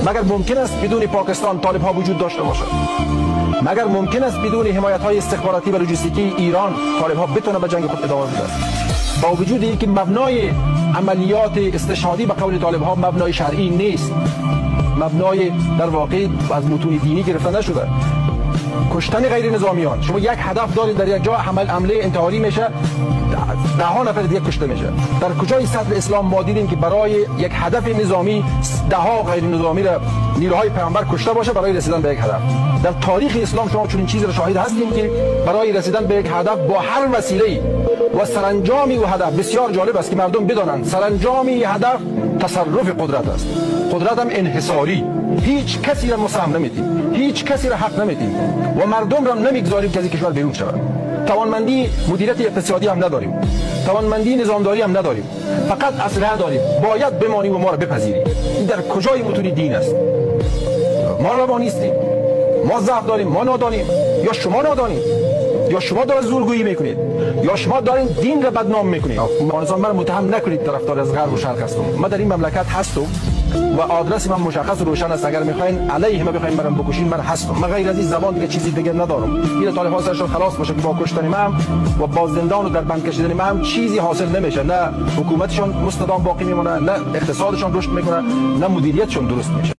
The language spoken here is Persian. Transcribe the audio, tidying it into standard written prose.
مگر ممکن است بدون پاکستان طالب ها وجود داشته باشد؟ مگر ممکن است بدون حمایت های استخباراتی و لوجستیکی ایران طالب ها بتونه به جنگ خود ادامه بده؟ با وجود اینکه مبنای عملیات استشهادی به قول طالب ها مبنای شرعی نیست، مبنای در واقع از متون دینی گرفته نشده. کشتن غیر نظامیان، شما یک هدف دارید در یک جا حمله انتحاری میشه، ده ها نفر دیگه کشته میشه. در کجای صدر اسلام ما دیدیم که برای یک هدف نظامی ده ها غیر نظامی را نیروهای پیامبر کشته باشه برای رسیدن به یک هدف؟ در تاریخ اسلام شما چنین چیزی را شاهد هستیم که برای رسیدن به یک هدف با هر وسیله‌ای و سرانجامی و هدف، بسیار جالب است که مردم بدانند سرانجامی هدف تصرف قدرت است. قدرت هم انحصاری، هیچ کسی را مساهم نمیدیم، هیچ کسی را حق نمیدیم و مردم را نمیگذاریم که از کشور بیرون شود. توانمندی مدیریت اقتصادی هم نداریم، توانمندی نظامداری هم نداریم، فقط اسلحه داریم. باید بمانیم و ما را بپذیریم. این در کجای متون دین است؟ ما روان نیستیم، ما ضعف داریم، ما نادانیم، یا شما نادانید، یا شما دارید زورگویی میکنید، یا شما دارین دین را بدنام میکنید. من متهم نکنید طرفدار از غرب و شرق هستم. من در این مملکت هستم و آدرس من مشخص و روشن است. اگر میخواین علیه من بخواین منم بکشین، من هستم. من غیر از این زبان دیگه چیزی دیگه ندارم. این طالب ها سرشون خلاص باشه که با کشتن من و با زندان و در بند کشیدن من چیزی حاصل نمیشه. نه حکومتشون مستدام باقی میمونه، نه اقتصادشون رشد میکنه، نه مدیریتشون درست میشه.